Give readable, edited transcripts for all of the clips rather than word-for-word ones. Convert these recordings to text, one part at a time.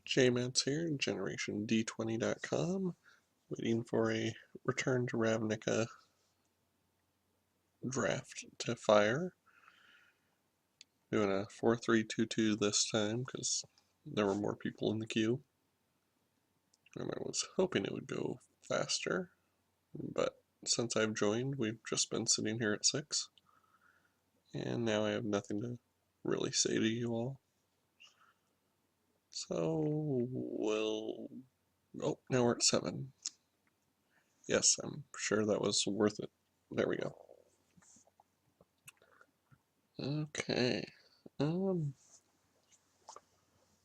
JMats here, GenerationD20.com, waiting for a Return to Ravnica draft to fire. Doing a 4-3-2-2 this time because there were more people in the queue. And I was hoping it would go faster, but since I've joined, we've just been sitting here at 6. And now I have nothing to really say to you all. So, oh, now we're at 7. Yes, I'm sure that was worth it. There we go. Okay.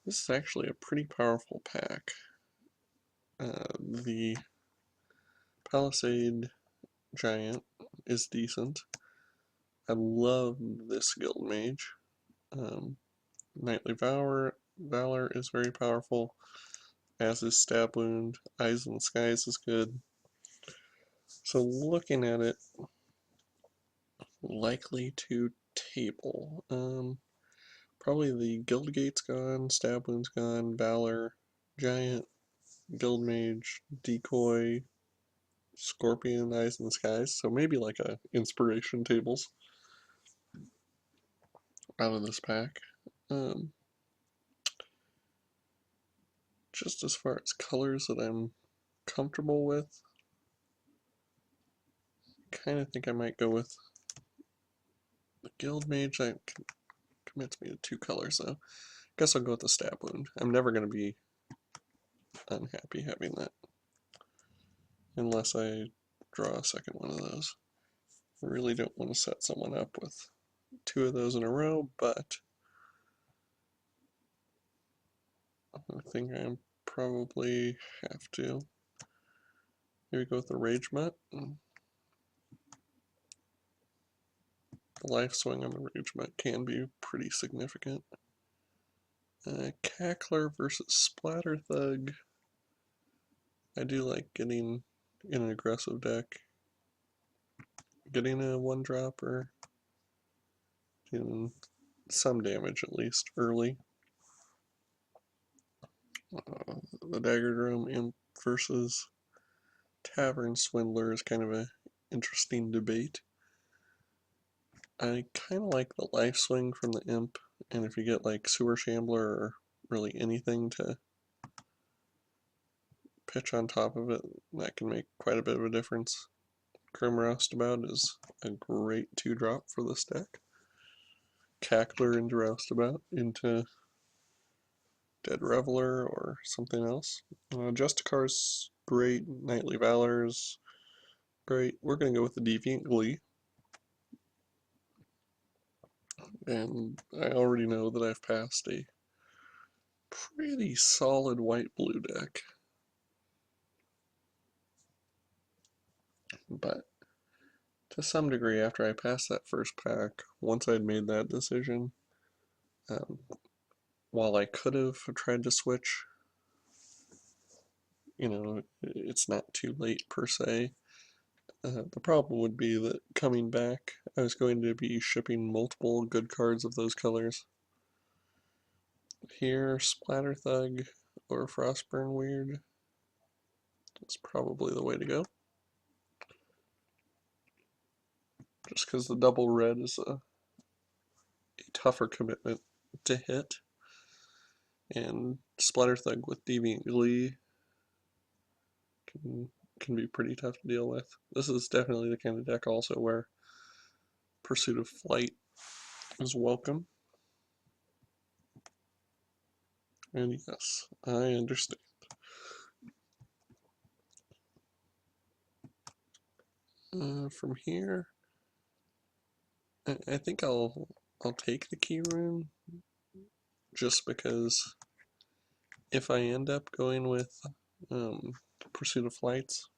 This is actually a pretty powerful pack. The Palisade Giant is decent. I love this Guild Mage. Knightly Valor is very powerful, as is Stab Wound. Eyes in the Skies is good. So looking at it, likely to table. Probably the Guild Gate's gone, Stab Wound's gone, Valor, Giant, Guild Mage, Decoy, Scorpion, Eyes in the Skies. So maybe like a inspiration tables out of this pack. Just as far as colors that I'm comfortable with, kind of think I might go with the Guild Mage. That commits me to 2 colors though. Guess I'll go with the Stab Wound. I'm never going to be unhappy having that, unless I draw a second one of those. I really don't want to set someone up with 2 of those in a row, but I think I probably have to. Maybe go with the Rage Mutt. The life swing on the Rage Mutt can be pretty significant. Cackler versus Splatter Thug. I do like getting in an aggressive deck, getting a 1-drop or doing some damage at least early. The Dagger Drum Imp versus Tavern Swindler is kind of an interesting debate. I kind of like the life swing from the Imp, and if you get like Sewer Shambler or really anything to pitch on top of it, that can make quite a bit of a difference. Grim Roustabout is a great 2-drop for this deck. Cackler into Roustabout into Dead Reveler or something else. Justicar's great. Knightly Valor's great. We're going to go with the Deviant Glee. And I already know that I've passed a pretty solid white-blue deck. But to some degree, after I passed that first pack, once I'd made that decision, while I could have tried to switch, it's not too late per se. The problem would be that coming back, I was going to be shipping multiple good cards of those colors. Here, Splatter Thug or Frostburn Weird is probably the way to go. Just because the double red is a tougher commitment to hit. And Splatter Thug with Deviant Glee can be pretty tough to deal with. This is definitely the kind of deck also where Pursuit of Flight is welcome. And yes, I understand. From here, I think I'll take the Key Rune, just because if I end up going with Pursuit of Flights,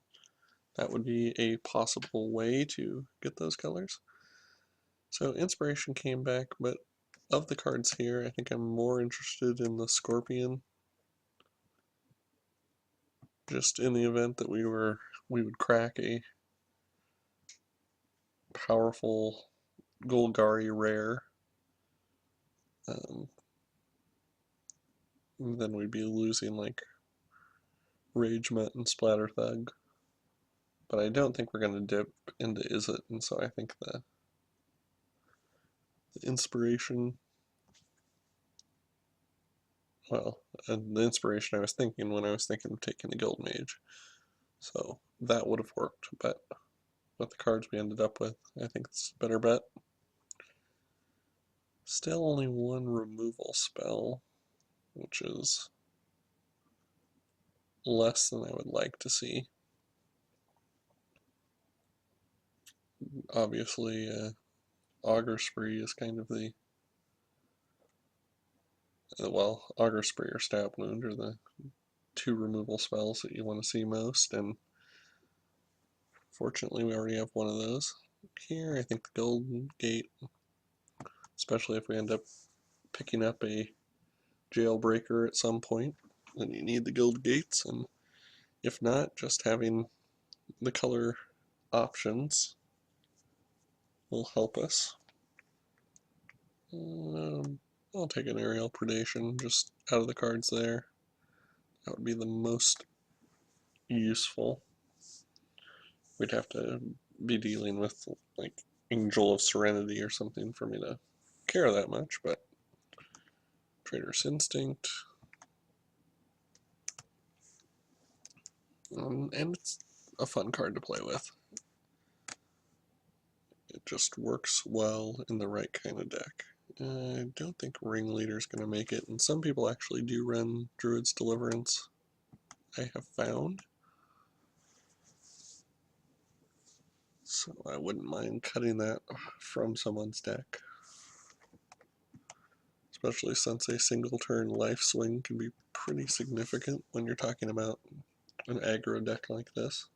that would be a possible way to get those colors. So Inspiration came back, but of the cards here, I think I'm more interested in the Scorpion. Just in the event that we would crack a powerful Golgari rare. then we'd be losing like Rage Mutt and Splatter Thug. But I don't think we're going to dip into Is It, and so I think the inspiration, well, the inspiration I was thinking when I was thinking of taking the Guild Mage. So that would have worked, but with the cards we ended up with, I think it's a better bet. Still only one removal spell, which is less than I would like to see. Obviously, Augur Spree is kind of the well, Augur Spree or Stab Wound are the two removal spells that you want to see most, and fortunately we already have one of those. Here, I think the Golden Gate, especially if we end up picking up a Jailbreaker at some point, then you need the Guild Gates, and if not, just having the color options will help us. I'll take an Aerial Predation just out of the cards there. That would be the most useful. We'd have to be dealing with like Angel of Serenity or something for me to care that much, but Trader's Instinct. And it's a fun card to play with. It just works well in the right kind of deck. I don't think Ringleader's going to make it, and some people actually do run Druid's Deliverance, I have found. So I wouldn't mind cutting that from someone's deck. Especially since a single turn life swing can be pretty significant when you're talking about an aggro deck like this.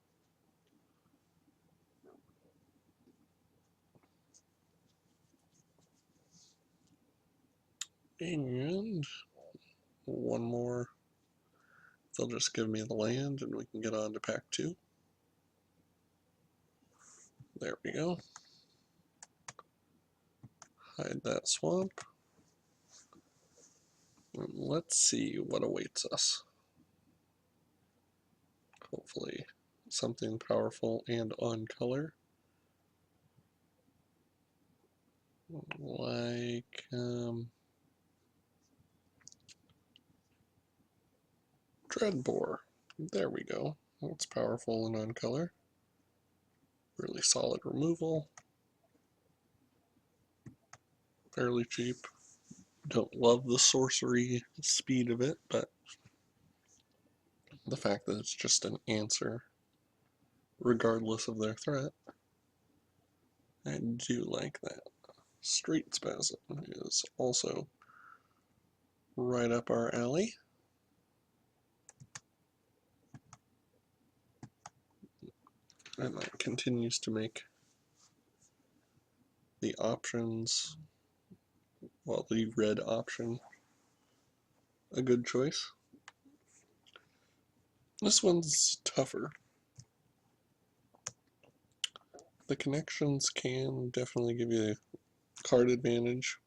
And one more. They'll just give me the land and we can get on to pack 2. There we go. Hide that swamp. And let's see what awaits us. Hopefully something powerful and on color. Like, Dreadbore. There we go. That's powerful and on color. Really solid removal. Fairly cheap. Don't love the sorcery speed of it, but the fact that it's just an answer, regardless of their threat, I do like that. Street Spasm is also right up our alley. And that continues to make the options, well, the red option, a good choice. This one's tougher. The connections can definitely give you card advantage.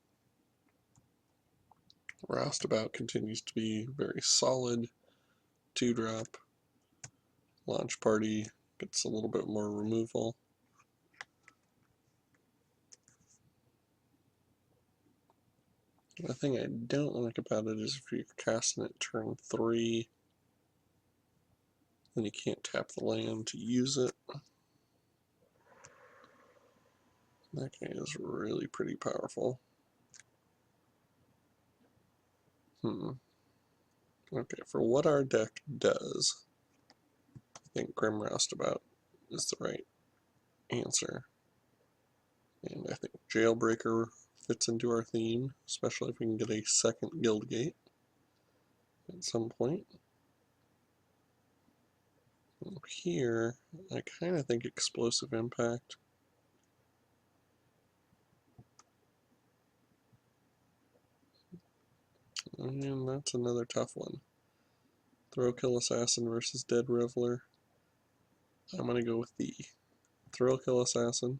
Roustabout continues to be very solid. 2-drop. Launch Party gets a little bit more removal. The thing I don't like about it is if you're casting it turn 3, then you can't tap the land to use it. That guy is really pretty powerful. Okay, for what our deck does, I think Grim Roustabout is the right answer. And I think Jailbreaker fits into our theme, especially if we can get a second Guild Gate at some point. Here, I kind of think Explosive Impact. And that's another tough one. Throw Kill Assassin versus Dead Reveler. I'm going to go with the Throw Kill Assassin.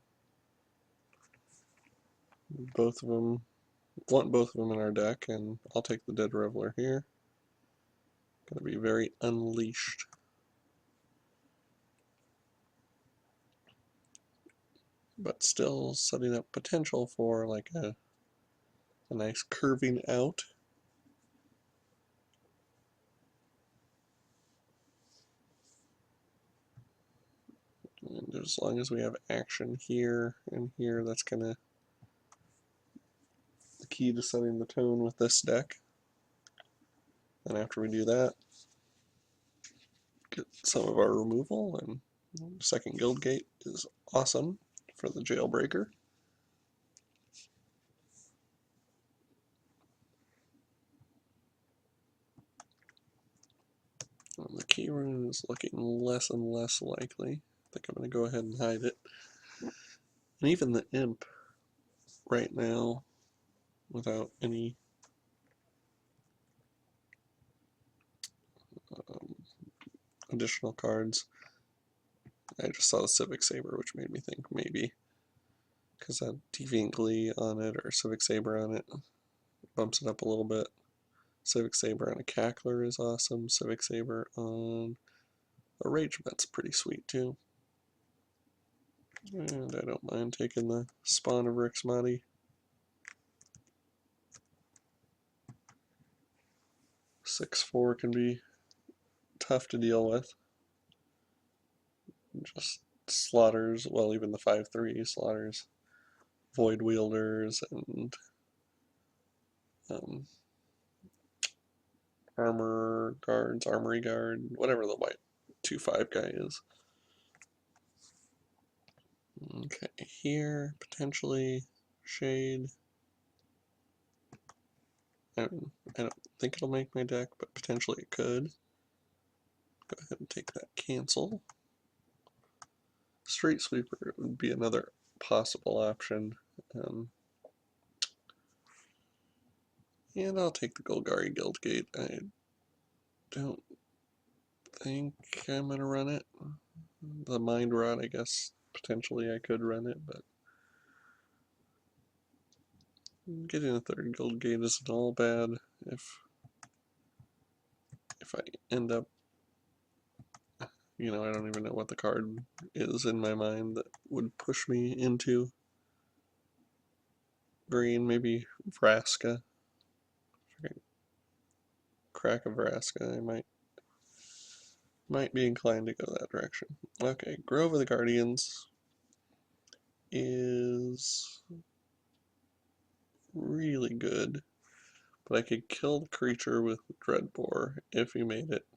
Want both of them in our deck, and I'll take the Dead Reveler here. Gonna be very unleashed. But still setting up potential for like a nice curving out. And as long as we have action here and here, that's gonna the key to setting the tone with this deck. And after we do that, get some of our removal, and second guild gate is awesome for the jailbreaker. And the key rune is looking less and less likely. I think I'm going to go ahead and hide it. And even the imp right now, without any additional cards, I just saw the Civic Saber, which made me think maybe, because that Deviant Glee on it or Civic Saber on it bumps it up a little bit. Civic Saber on a Cackler is awesome. Civic Saber on a Ragement's pretty sweet too. And I don't mind taking the Spawn of Rixmati. 6/4 can be tough to deal with. Just slaughters, well, even the 5/3 slaughters Void Wielders and Armor Guards, Armory Guard, whatever the white 2/5 guy is. Okay, here, potentially Shade. I don't think it'll make my deck, but potentially it could. Go ahead and take that cancel. Street Sweeper would be another possible option. And I'll take the Golgari Guildgate. I don't think I'm going to run it. The Mind Rot, I guess, potentially I could run it, but getting a third Guildgate isn't all bad if I end up, you know, I don't even know what the card is in my mind that would push me into green. Maybe Vraska. If I can crack a Vraska, I might be inclined to go that direction. Okay, Grove of the Guardians is really good, but I could kill the creature with Dreadbore if he made it.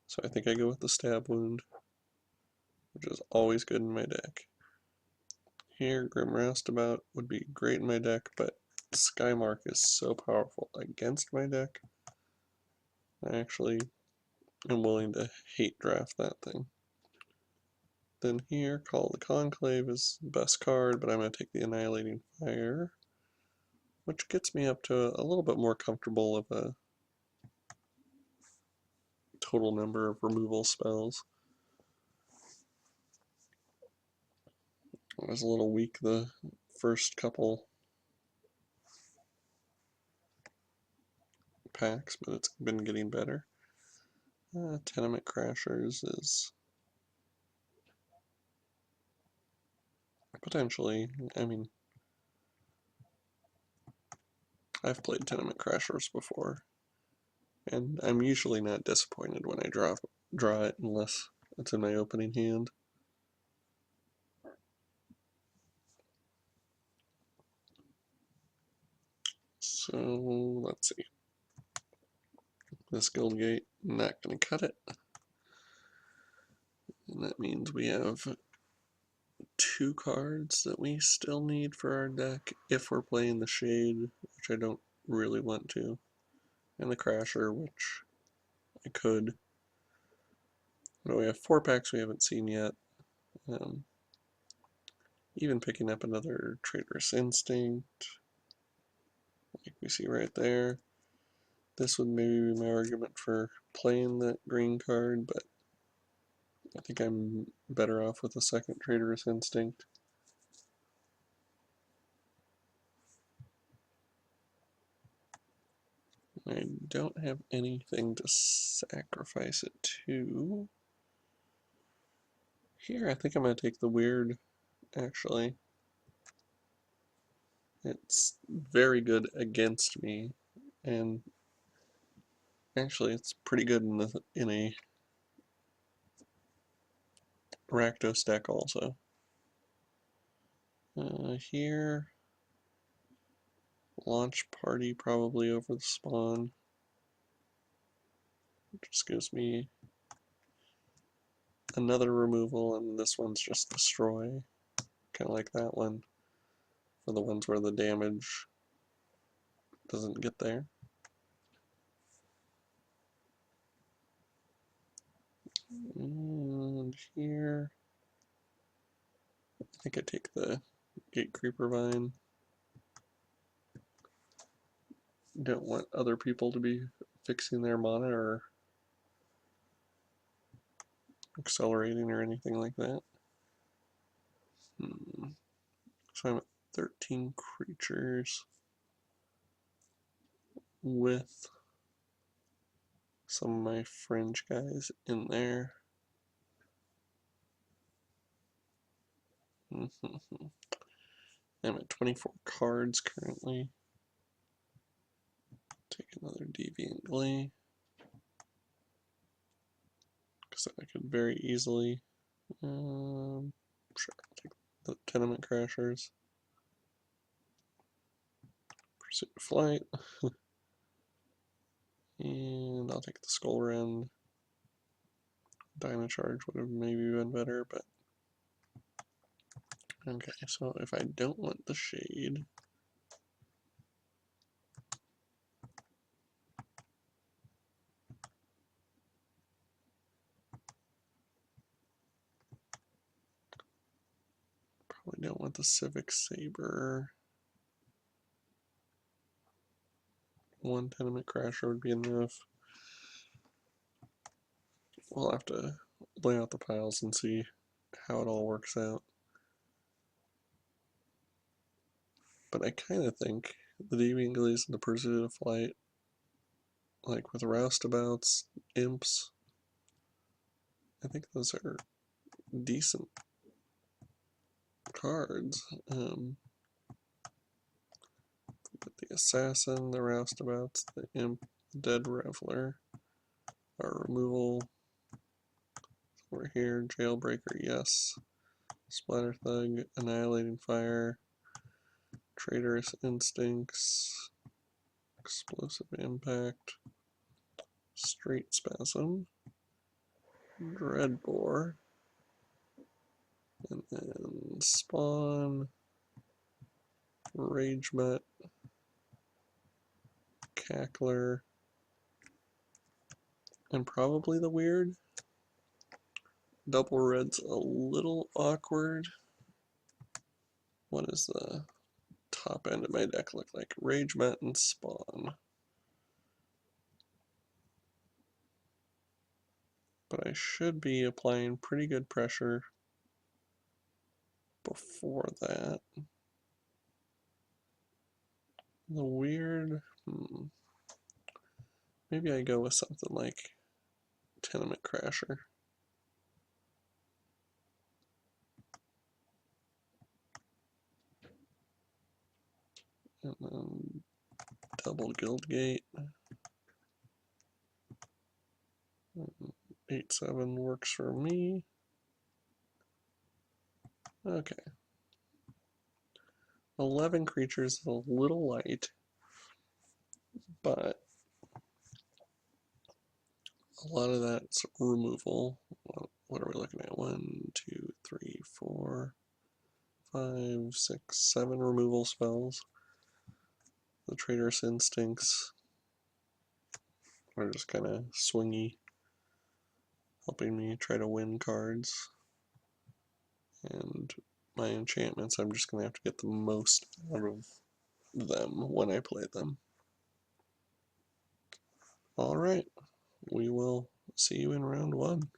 So I think I go with the Stab Wound, which is always good in my deck. Here, Grim Roustabout would be great in my deck, but Skymark is so powerful against my deck. I actually am willing to hate draft that thing. Then here, Call the Conclave is the best card, but I'm going to take the Annihilating Fire, which gets me up to a little bit more comfortable of a total number of removal spells. I was a little weak the first couple packs, but it's been getting better. Tenement Crashers is potentially, I mean, I've played Tenement Crashers before, and I'm usually not disappointed when I draw it unless it's in my opening hand. So let's see. This Guildgate, not going to cut it. And that means we have 2 cards that we still need for our deck if we're playing the Shade, which I don't really want to, and the Crasher, which I could. But we have 4 packs we haven't seen yet. Even picking up another Traitorous Instinct, like we see right there. This would maybe be my argument for playing that green card, but I think I'm better off with a second Traitorous Instinct. I don't have anything to sacrifice it to. Here, I think I'm going to take the weird, actually. It's very good against me, and actually it's pretty good in a Rakdos deck also. Here, launch party probably over the spawn. It just gives me another removal, and this one's just destroy. Kind of like that one, for the ones where the damage doesn't get there. And here, I think I take the Gate Creeper Vine. Don't want other people to be fixing their mana or accelerating or anything like that. So I'm at 13 creatures with some of my fringe guys in there. I'm at 24 cards currently. Take another Deviant Glee, because I could very easily sure, I'll take the Tenement Crashers. Pursuit of Flight. And I'll take the Skull Rend. Dino Charge would have maybe been better, but okay, so if I don't want the Shade, probably don't want the Civic Saber. One Tenement Crasher would be enough. We'll have to lay out the piles and see how it all works out. But I kind of think the Deviant Glees and the Pursuit of Flight, like with Roustabouts, Imps, I think those are decent cards. But the Assassin, the Roustabouts, the Imp, the Dead Reveler, our removal over here, Jailbreaker, yes. Splatter Thug, Annihilating Fire, Traitorous Instincts, Explosive Impact, Straight Spasm, Dreadbore, and then Spawn, Rage Mutt, Cackler, and probably the weird. Double red's a little awkward. What does the top end of my deck look like? Rage Mutt and Spawn. But I should be applying pretty good pressure before that. The weird, maybe I go with something like Tenement Crasher. And then double Guildgate. 8/7 works for me. Okay. 11 creatures is a little light, but a lot of that's removal. What are we looking at? 1, 2, 3, 4, 5, 6, 7 removal spells. The Traitorous Instincts are just kind of swingy, helping me try to win cards. And my enchantments, I'm just going to have to get the most out of them when I play them. Alright, we will see you in round 1.